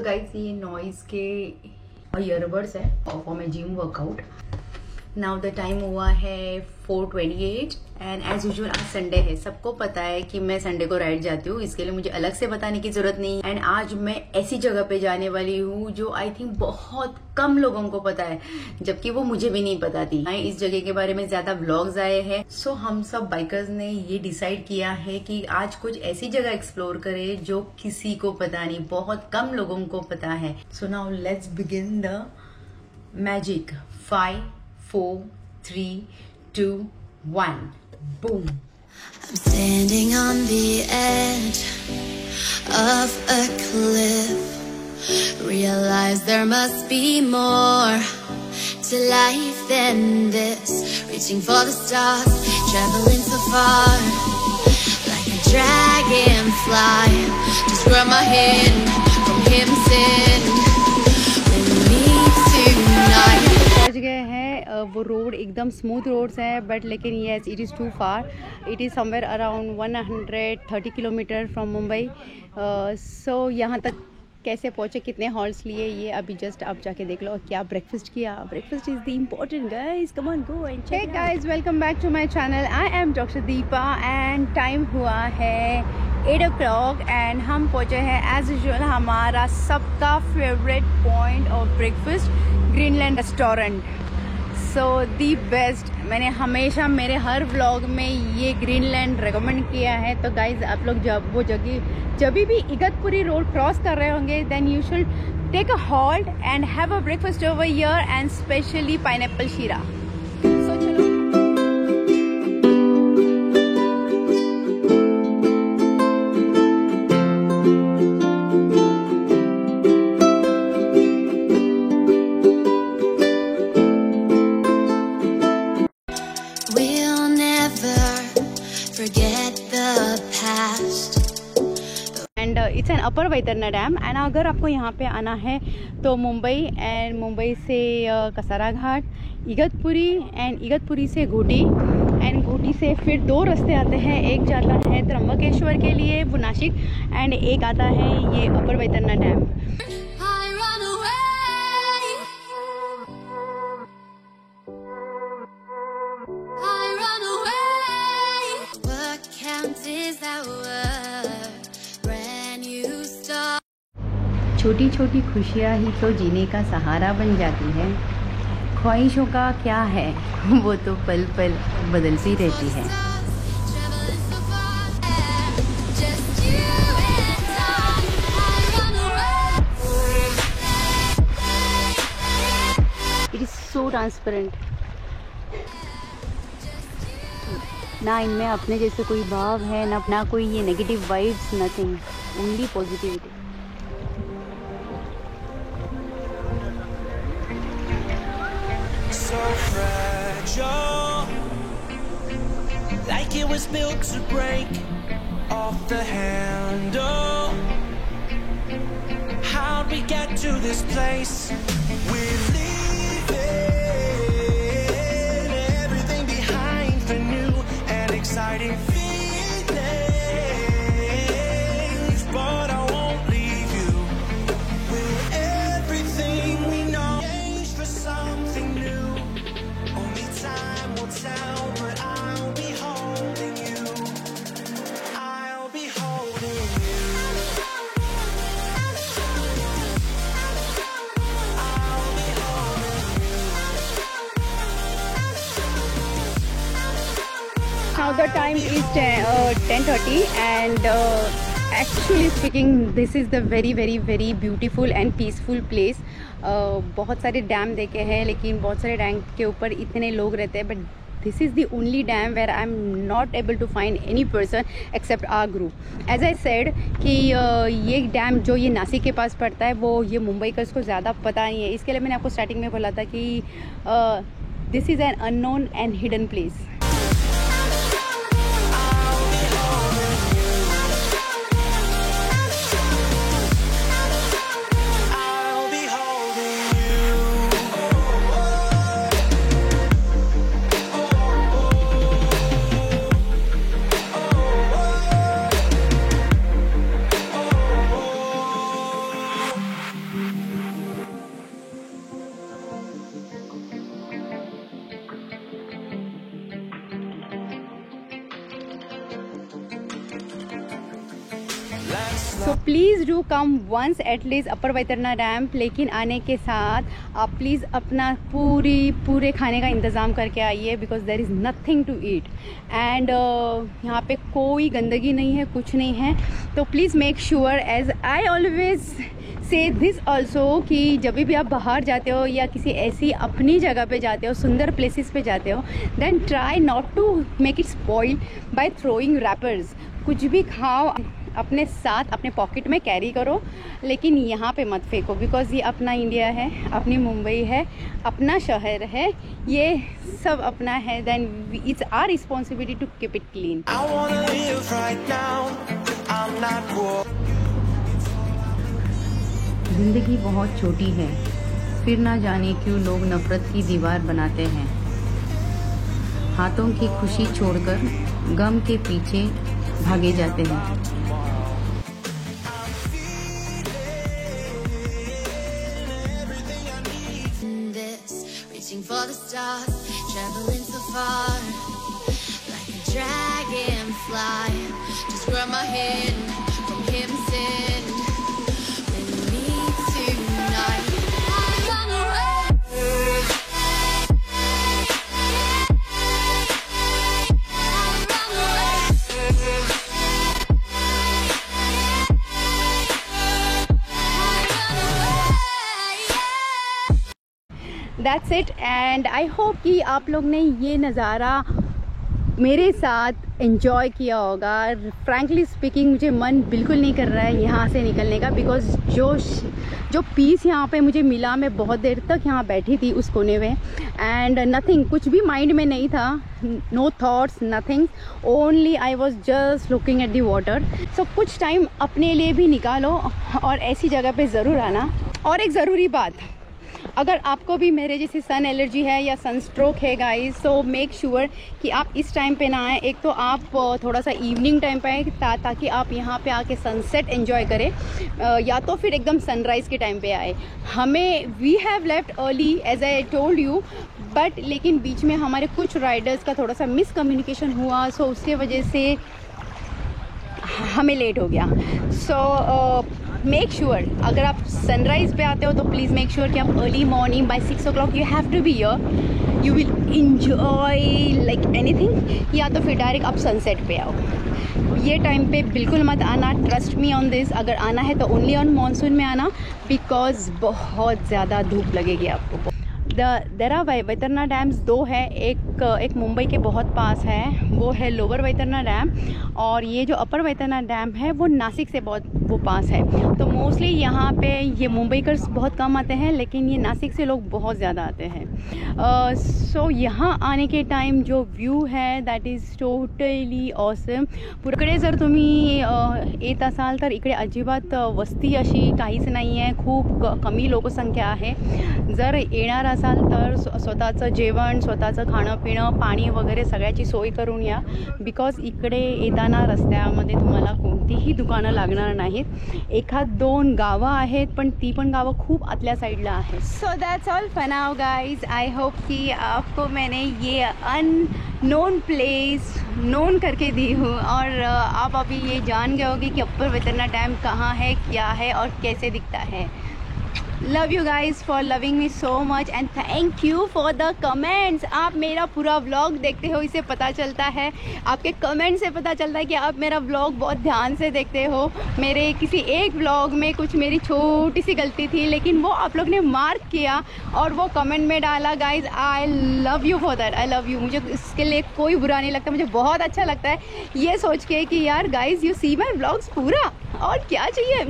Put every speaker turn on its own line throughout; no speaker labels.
Guys ये noise के earbuds है for my gym workout. Now the time हुआ है 4:28 एंड एज यूजुअल आज संडे है। सबको पता है कि मैं संडे को राइड जाती हूँ, इसके लिए मुझे अलग से बताने की जरूरत नहीं। एंड आज मैं ऐसी जगह पे जाने वाली हूँ जो आई थिंक बहुत कम लोगों को पता है, जबकि वो मुझे भी नहीं पता थी। इस जगह के बारे में ज्यादा व्लॉग्स आए हैं, सो हम सब बाइकर्स ने ये डिसाइड किया है कि आज कुछ ऐसी जगह एक्सप्लोर करें जो किसी को पता नहीं, बहुत कम लोगों को पता है। So now let's begin the magic. 5, 4, 3, 2, 1, boom.
I'm standing on the edge of a cliff. Realize there must be more to life than this. Reaching for the stars, traveling so far, like a dragonfly. Just grab my hand from him, sin. With me tonight.
पहुंच गए हैं। वो road एकदम smooth roads है, but लेकिन yes it is too far. It is somewhere around 130 kilometre from Mumbai. So यहाँ तक कैसे पहुँचे, कितने हॉल्स लिए, ये अभी जस्ट आप जाके देख लो। क्या ब्रेकफास्ट किया, breakfast is the important guys, come on go and check. Hey guys, welcome back to my channel. I am doctor Deepa and time हुआ है 8 o'clock एंड हम पहुँचे हैं एज यूजुअल हमारा सबका favourite point of breakfast, Greenland restaurant. So the best. मैंने हमेशा मेरे हर व्लॉग में ये ग्रीनलैंड रेकमेंड किया है। तो गाइज आप लोग जब भी इगतपुरी रोड क्रॉस कर रहे होंगे, then you should take a halt and have a breakfast over here and specially pineapple sheera. So चलो it's an upper Vaitarni dam. And अगर आपको यहाँ पे आना है तो मुंबई से कसारा घाट, इगतपुरी एंड इगतपुरी से घोटी एंड घोटी से फिर 2 रास्ते आते हैं। एक जाता है त्र्यंबकेश्वर के लिए, वो नासिक, एंड एक आता है ये अपर वैतरणी डैम। छोटी छोटी खुशियाँ ही तो जीने का सहारा बन जाती है। ख्वाहिशों का क्या है, वो तो पल पल बदलती रहती है। इट इज सो ट्रांसपेरेंट, ना इनमें अपने जैसे कोई भाव है, ना कोई ये negative vibes, nothing, only positivity.
So fragile, like it was built to break off the handle. How'd we get to this place? We're leaving everything behind for new and exciting feelings, but I won't leave you. Will everything we know change for something new? Time will tell, but I'll be holding you. I'll be holding you. I'll be holding you.
Now the time is 10:30 and actually speaking this is the very beautiful and peaceful place. बहुत सारे dam देखे हैं, लेकिन बहुत सारे dam के ऊपर इतने लोग रहते हैं, but this is the only dam where I am not able to find any person except our group. As I said कि ये डैम जो ये नासिक के पास पड़ता है, वो ये मुंबई का उसको ज़्यादा पता नहीं है। इसके लिए मैंने आपको स्टार्टिंग में बोला था कि this is an unknown and hidden place. So please do come once at least upper Vaitarna dam. लेकिन आने के साथ आप प्लीज़ अपना पूरे खाने का इंतज़ाम करके आइए, because there is nothing to eat and यहाँ पे कोई गंदगी नहीं है, कुछ नहीं है। तो please make sure, as I always say this also, कि जब भी आप बाहर जाते हो या किसी ऐसी अपनी जगह पे जाते हो, सुंदर प्लेसेस पे जाते हो, then try not to make it spoil by throwing wrappers. कुछ भी खाओ अपने साथ अपने पॉकेट में कैरी करो, लेकिन यहाँ पे मत फेंको, बिकॉज ये अपना इंडिया है, अपनी मुंबई है, अपना शहर है, ये सब अपना है। Then it's our responsibility to keep it clean.
I wanna live right now. I'm not poor.
जिंदगी बहुत छोटी है, फिर ना जाने क्यों लोग नफरत की दीवार बनाते हैं। हाथों की खुशी छोड़कर गम के पीछे भागे जाते हैं।
Reaching for the stars, traveling so far, like a dragonfly. Just grab my hand from him, send with me tonight. Run away.
That's it and I hope कि आप लोग ने ये नज़ारा मेरे साथ एंजॉय किया होगा। फ्रैंकली स्पीकिंग मुझे मन बिल्कुल नहीं कर रहा है यहाँ से निकलने का, बिकॉज जो पीस यहाँ पे मुझे मिला, मैं बहुत देर तक यहाँ बैठी थी उस कोने में एंड नथिंग, कुछ भी माइंड में नहीं था, no thoughts, nothing, only I was just looking at the water. So कुछ टाइम अपने लिए भी निकालो और ऐसी जगह पे ज़रूर आना। और एक ज़रूरी बात, अगर आपको भी मेरे जैसी सन एलर्जी है या सनस्ट्रोक है गाइस, तो मेक श्योर कि आप इस टाइम पे ना आए। एक तो आप थोड़ा सा इवनिंग टाइम पे आए ताकि आप यहाँ पे आके सनसेट एंजॉय करें, या तो फिर एकदम सनराइज़ के टाइम पे आए। हमें we have left early as I told you, but लेकिन बीच में हमारे कुछ राइडर्स का थोड़ा सा मिसकम्युनिकेशन हुआ, सो उसके वजह से हमें लेट हो गया। सो मेक श्योर अगर आप सनराइज़ पे आते हो तो प्लीज़ मेक श्योर कि आप early morning by 6 o'clock you have to be here, you will enjoy like anything. या तो फिर डायरेक्ट आप सनसेट पे आओ। ये टाइम पे बिल्कुल मत आना, ट्रस्ट मी ऑन दिस। अगर आना है तो ओनली ऑन मानसून में आना, बिकॉज बहुत ज़्यादा धूप लगेगी आपको। देयर आर वैतरना डैम्स दो है, एक मुंबई के बहुत पास है, वो है लोअर वैतरना डैम, और ये जो अपर वैतरना डैम है वो नासिक से बहुत वो पास है। तो मोस्टली यहाँ पे ये मुंबईकर्स बहुत कम आते हैं, लेकिन ये नासिक से लोग बहुत ज़्यादा आते हैं। सो यहाँ आने के टाइम जो व्यू है दैट इज़ टोटली ऑसम। इकडे जर तुम्ही येत असाल तर इकडे अजिबात वस्ती अशी काहीच नाही आहे, खूप कमी लोकसंख्या आहे। जर येणार असाल तर स्वतःचं जेवण, स्वतःचं खाणं पिणं, पाणी वगैरे सगळ्याची सोय करून या, बिकॉज इकडे येताना रस्त्यामध्ये तुम्हाला कोणतीही दुकानं लागणार नाहीत। एखाद दोन गावं आहेत, पण ती पण गावं खूप आतल्या साईडला आहेत। So that's all for now guys. I hope कि आपको मैंने ये अननोन प्लेस नोन करके दी हूँ, और आप अभी ये जान गए होगी कि अपर वैतरना डैम कहाँ है, क्या है और कैसे दिखता है। Love you guys for loving me so much and thank you for the comments. आप मेरा पूरा व्लॉग देखते हो, इससे पता चलता है, आपके कमेंट से पता चलता है कि आप मेरा व्लॉग बहुत ध्यान से देखते हो। मेरे किसी एक व्लॉग में कुछ मेरी छोटी सी गलती थी, लेकिन वो आप लोग ने मार्क किया और वो कमेंट में डाला। Guys I love you for that, I love you. मुझे इसके लिए कोई बुरा नहीं लगता, मुझे बहुत अच्छा लगता है ये सोच के कि यार guys you see my vlogs पूरा, और क्या चाहिए।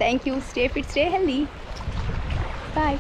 Thank you, stay fit, stay healthy, bye.